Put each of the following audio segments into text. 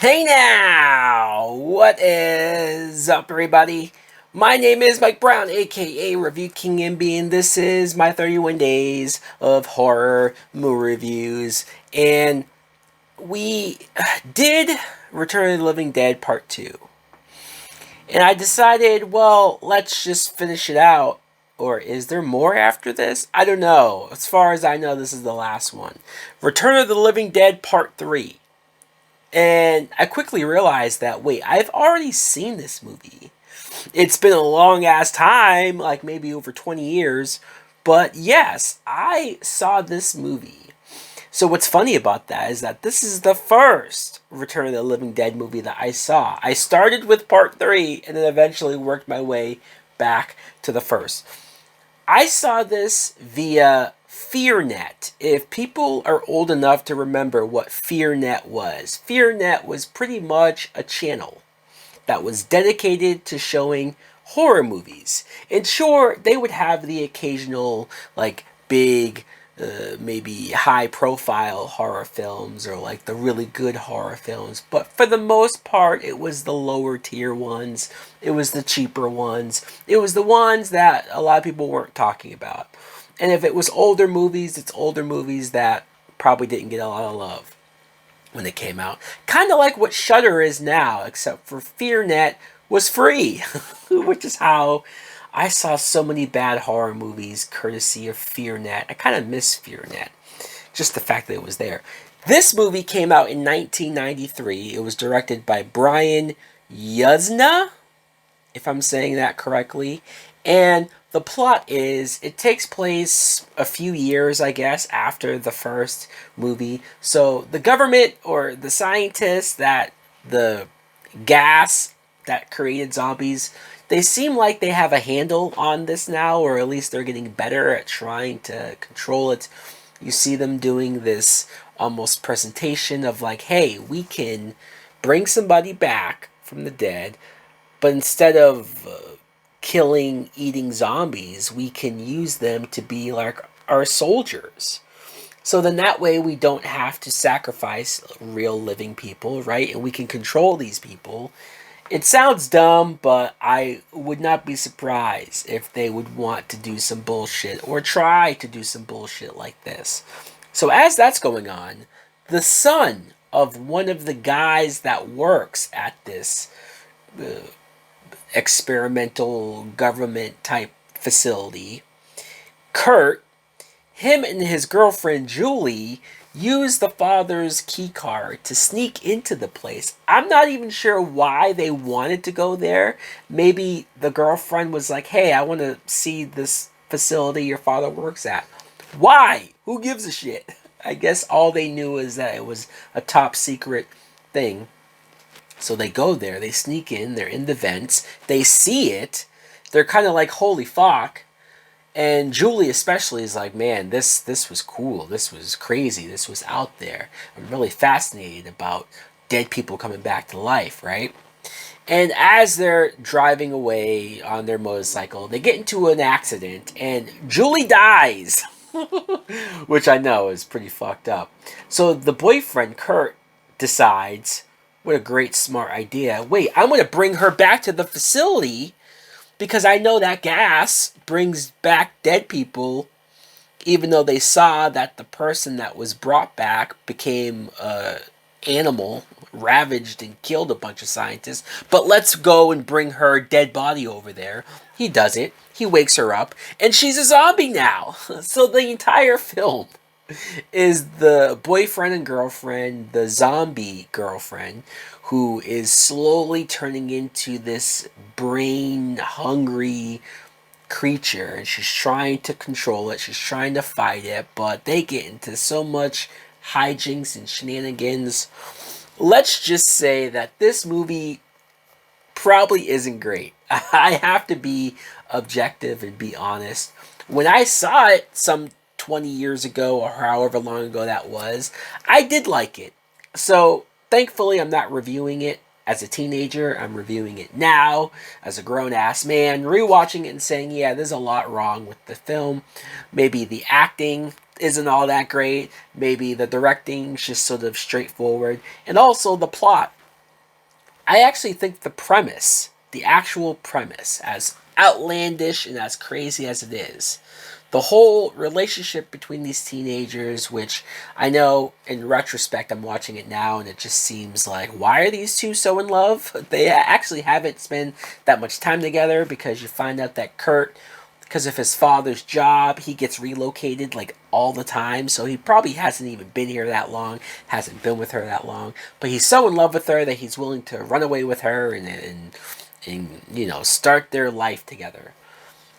Hey now! What is up, everybody? My name is Mike Brown, aka Review King MB, and this is my 31 days of horror movie reviews. And we did Return of the Living Dead Part 2. And I decided, well, let's just finish it out. Or is there more after this? I don't know. As far as I know, this is the last one. Return of the Living Dead Part 3. And I quickly realized that, wait, I've already seen this movie. It's been a long ass time, like maybe over 20 years. But yes, I saw this movie. So what's funny about that is that this is the first Return of the Living Dead movie that I saw. I started with part 3 and then eventually worked my way back to the first. I saw this via FearNet. If people are old enough to remember what FearNet was pretty much a channel that was dedicated to showing horror movies. And sure, they would have the occasional, like, big, maybe high profile horror films or like the really good horror films, but for the most part it was the lower tier ones, it was the cheaper ones, it was the ones that a lot of people weren't talking about. And if it was older movies, it's older movies that probably didn't get a lot of love when they came out, kind of like what Shudder is now, except for FearNet was free. Which is how I saw so many bad horror movies courtesy of FearNet. I kind of miss FearNet, just the fact that it was there. This movie came out in 1993. It was directed by Brian Yuzna, if I'm saying that correctly. And the plot is, it takes place a few years, I guess, after the first movie. So the government or the scientists that the gas that created zombies, they seem like they have a handle on this now, or at least they're getting better at trying to control it. You see them doing this almost presentation of like, hey, we can bring somebody back from the dead, but instead of killing, eating zombies, we can use them to be like our soldiers. So then that way we don't have to sacrifice real living people, right? And we can control these people. It sounds dumb, but I would not be surprised if they would want to do some bullshit or try to do some bullshit like this. So as that's going on, the son of one of the guys that works at this experimental government type facility, Kurt, him and his girlfriend Julie use the father's key card to sneak into the place. I'm not even sure why they wanted to go there. Maybe the girlfriend was like, hey, I want to see this facility your father works at. Why? Who gives a shit? I guess all they knew is that it was a top secret thing. So they go there, they sneak in, they're in the vents, they see it, they're kind of like, holy fuck. And Julie especially is like, man, this was cool, this was crazy, this was out there. I'm really fascinated about dead people coming back to life, right? And as they're driving away on their motorcycle, they get into an accident, and Julie dies. Which I know is pretty fucked up. So the boyfriend, Kurt, decides, what a great smart idea. Wait, I'm going to bring her back to the facility because I know that gas brings back dead people, even though they saw that the person that was brought back became an animal, ravaged and killed a bunch of scientists. But let's go and bring her dead body over there. He does it. He wakes her up, and she's a zombie now. So the entire film is the boyfriend and girlfriend, the zombie girlfriend, who is slowly turning into this brain-hungry creature, and she's trying to control it, she's trying to fight it, but they get into so much hijinks and shenanigans. Let's just say that this movie probably isn't great. I have to be objective and be honest. When I saw it some 20 years ago or however long ago that was, I did like it. So thankfully I'm not reviewing it as a teenager. I'm reviewing it now as a grown-ass man, rewatching it and saying, yeah, there's a lot wrong with the film. Maybe the acting isn't all that great. Maybe the directing's just sort of straightforward. And also the plot I actually think the actual premise, as outlandish and as crazy as it is, the whole relationship between these teenagers, which I know in retrospect I'm watching it now and it just seems like, why are these two so in love? They actually haven't spent that much time together, because you find out that Kurt, because of his father's job, he gets relocated like all the time, so he probably hasn't even been here that long, hasn't been with her that long, but he's so in love with her that he's willing to run away with her and you know, start their life together.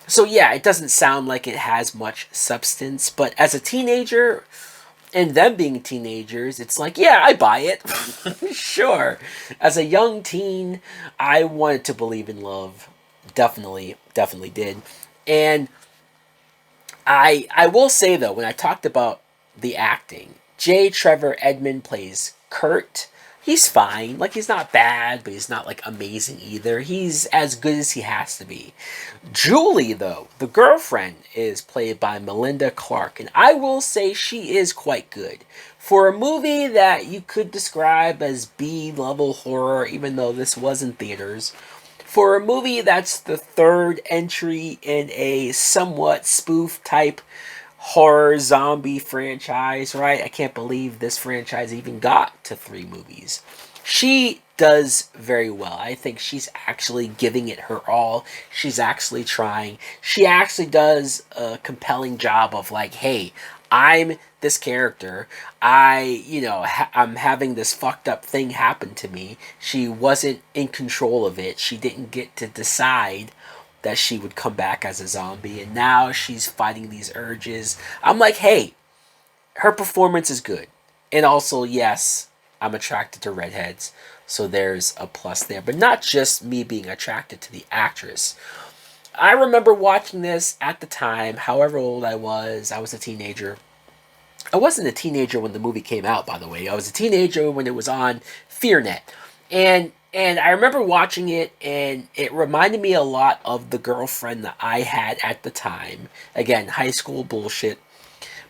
So yeah, it doesn't sound like it has much substance, but as a teenager and them being teenagers, it's like, yeah, I buy it. Sure. As a young teen, I wanted to believe in love. Definitely did. And I will say though, when I talked about the acting, J. Trevor Edmund plays Kurt. He's fine. Like, he's not bad, but he's not like amazing either. He's as good as he has to be. Julie, though, the girlfriend, is played by Melinda Clark, and I will say she is quite good. For a movie that you could describe as B-level horror, even though this was in theaters, for a movie that's the third entry in a somewhat spoof type horror zombie franchise, right? I can't believe this franchise even got to 3 movies. She does very well. I think she's actually giving it her all. She's actually trying. She actually does a compelling job of like, hey, I'm this character. I'm having this fucked up thing happen to me. She wasn't in control of it. She didn't get to decide that she would come back as a zombie, and now she's fighting these urges. I'm like, hey, her performance is good. And also, yes, I'm attracted to redheads, so there's a plus there. But not just me being attracted to the actress. I remember watching this at the time, however old I was a teenager. I wasn't a teenager when the movie came out, by the way. I was a teenager when it was on FearNet. And I remember watching it, and it reminded me a lot of the girlfriend that I had at the time. Again, high school bullshit.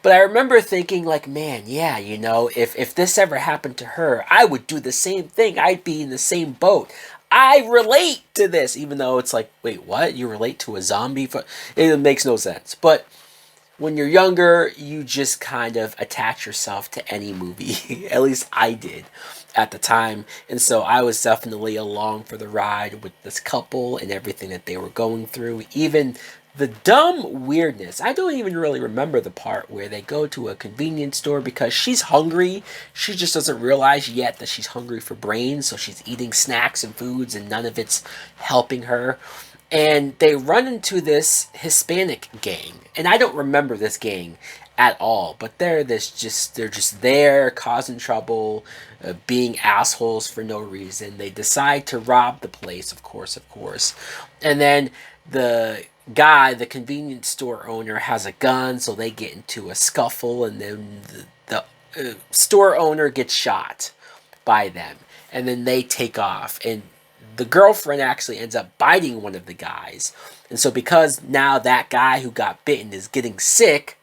But I remember thinking, like, man, yeah, you know, if this ever happened to her, I would do the same thing. I'd be in the same boat. I relate to this, even though it's like, wait, what? You relate to a zombie? It makes no sense. But when you're younger, you just kind of attach yourself to any movie. At least I did at the time. And so I was definitely along for the ride with this couple and everything that they were going through. Even the dumb weirdness. I don't even really remember the part where they go to a convenience store because she's hungry. She just doesn't realize yet that she's hungry for brains. So she's eating snacks and foods and none of it's helping her. And they run into this Hispanic gang. And I don't remember this gang at all, but they're just there causing trouble, being assholes for no reason. They decide to rob the place, of course, and then the the convenience store owner, has a gun, so they get into a scuffle, and then the store owner gets shot by them, and then they take off, and the girlfriend actually ends up biting one of the guys, and so because now that guy who got bitten is getting sick,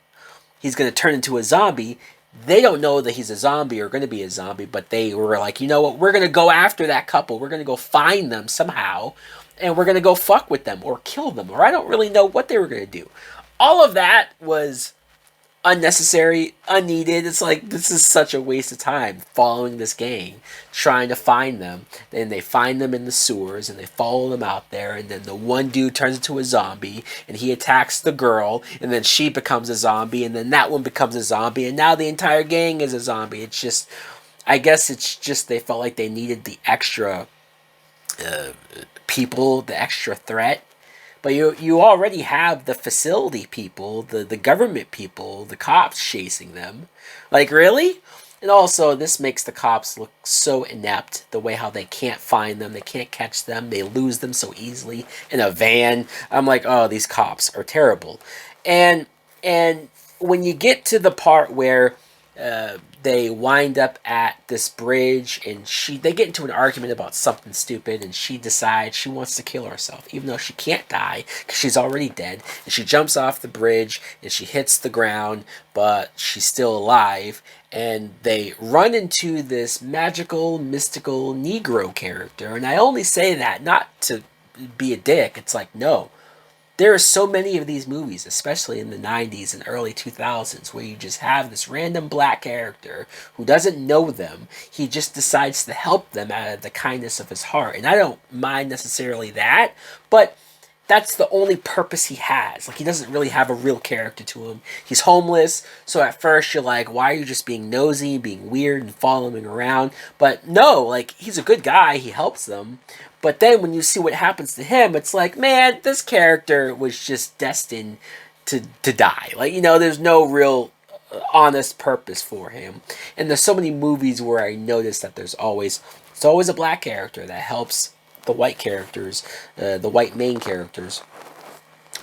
he's going to turn into a zombie. They don't know that he's a zombie or going to be a zombie, but they were like, you know what, we're going to go after that couple. We're going to go find them somehow, and we're going to go fuck with them or kill them, or I don't really know what they were going to do. All of that was unnecessary, unneeded. It's like, this is such a waste of time following this gang, trying to find them. Then they find them in the sewers and they follow them out there, and then the one dude turns into a zombie and he attacks the girl, and then she becomes a zombie, and then that one becomes a zombie, and now the entire gang is a zombie. It's just, I guess it's just they felt like they needed the extra people, the extra threat. But you already have the facility people, the government people, the cops chasing them. Like, really? And also, this makes the cops look so inept, the way how they can't find them, they can't catch them, they lose them so easily in a van. I'm like, oh, these cops are terrible. And when you get to the part where they wind up at this bridge, and they get into an argument about something stupid, and she decides she wants to kill herself, even though she can't die because she's already dead. And she jumps off the bridge and she hits the ground, but she's still alive. And they run into this magical, mystical Negro character. And I only say that not to be a dick. It's like, no. There are so many of these movies, especially in the 90s and early 2000s, where you just have this random black character who doesn't know them. He just decides to help them out of the kindness of his heart. And I don't mind necessarily that, but that's the only purpose he has. Like, he doesn't really have a real character to him. He's homeless, so at first you're like, why are you just being nosy, being weird, and following him around? But no, like, he's a good guy. He helps them. But then when you see what happens to him, it's like, man, this character was just destined to die. Like, you know, there's no real honest purpose for him. And there's so many movies where I notice that there's always a black character that helps the white characters, the white main characters.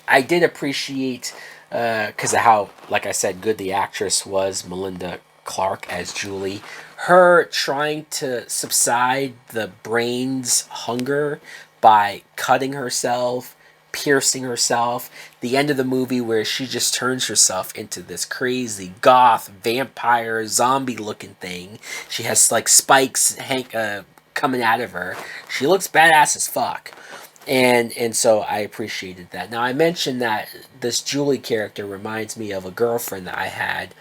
I did appreciate, because of how, like I said, good the actress was, Melinda Clark as Julie. Her trying to subside the brain's hunger by cutting herself, piercing herself. The end of the movie where she just turns herself into this crazy goth vampire zombie looking thing. She has like spikes coming out of her. She looks badass as fuck. And so I appreciated that. Now I mentioned that this Julie character reminds me of a girlfriend that I had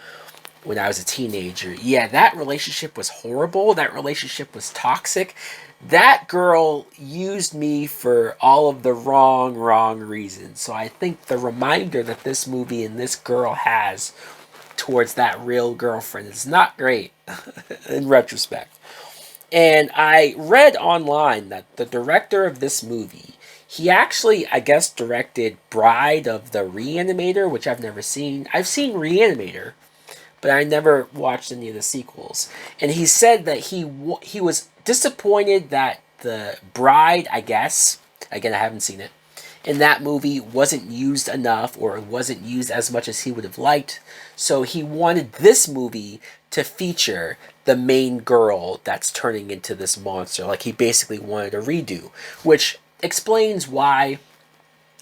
when I was a teenager. Yeah, that relationship was horrible. That relationship was toxic. That girl used me for all of the wrong reasons. So I think the reminder that this movie and this girl has towards that real girlfriend is not great in retrospect. And I read online that the director of this movie, he actually, I guess, directed Bride of the R-Animator, which I've never seen. I've seen R-Animator, but I never watched any of the sequels. And he said that he was disappointed that the Bride, I guess, again, I haven't seen it, in that movie wasn't used enough, or wasn't used as much as he would have liked. So he wanted this movie to feature the main girl that's turning into this monster. Like, he basically wanted a redo, which explains why.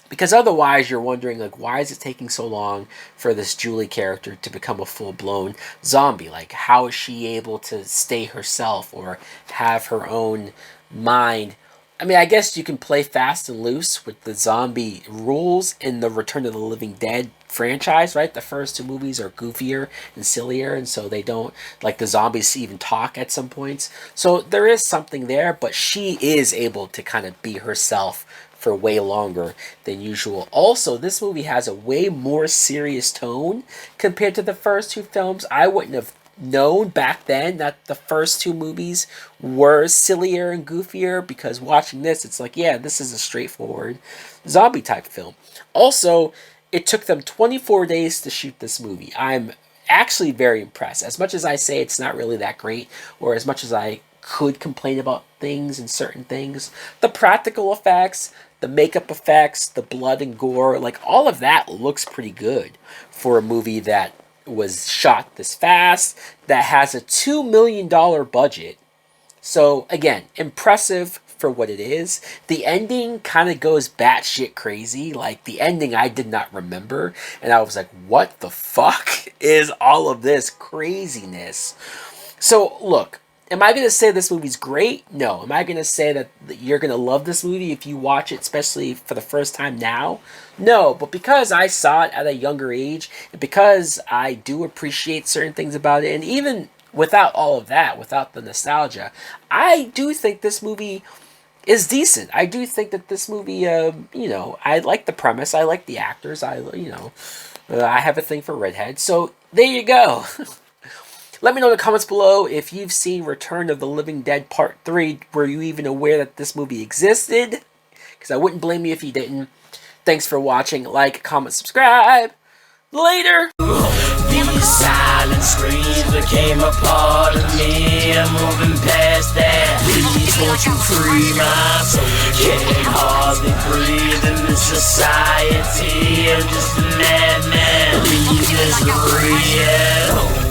Because otherwise you're wondering, like, why is it taking so long for this Julie character to become a full-blown zombie? Like, how is she able to stay herself or have her own mind? I mean, I guess you can play fast and loose with the zombie rules in the Return of the Living Dead franchise, right? The first two movies are goofier and sillier, and so they don't, like, the zombies even talk at some points. So there is something there, but she is able to kind of be herself for way longer than usual. Also, this movie has a way more serious tone compared to the first two films. I wouldn't have known back then that the first two movies were sillier and goofier, because watching this, it's like, yeah, this is a straightforward zombie type film. Also, it took them 24 days to shoot this movie. I'm actually very impressed. As much as I say it's not really that great, or as much as I could complain about things and certain things, the practical effects, the makeup effects, the blood and gore, like, all of that looks pretty good for a movie that was shot this fast, that has a $2 million budget. So again, impressive for what it is. The ending kind of goes batshit crazy. Like, the ending I did not remember, and I was like, what the fuck is all of this craziness? So look, am I going to say this movie's great? No. Am I going to say that you're going to love this movie if you watch it, especially for the first time now? No. But because I saw it at a younger age, and because I do appreciate certain things about it, and even without all of that, without the nostalgia, I do think this movie is decent. I do think that this movie, I like the premise. I like the actors. I have a thing for redheads. So there you go. Let me know in the comments below if you've seen Return of the Living Dead Part 3. Were you even aware that this movie existed? Because I wouldn't blame you if you didn't. Thanks for watching. Like, comment, subscribe. Later! These silent screams became a part of me. I'm moving past that. Please won't you free my soul? Can't hardly breathe in this society. I'm just a madman. Please, Mr. Real.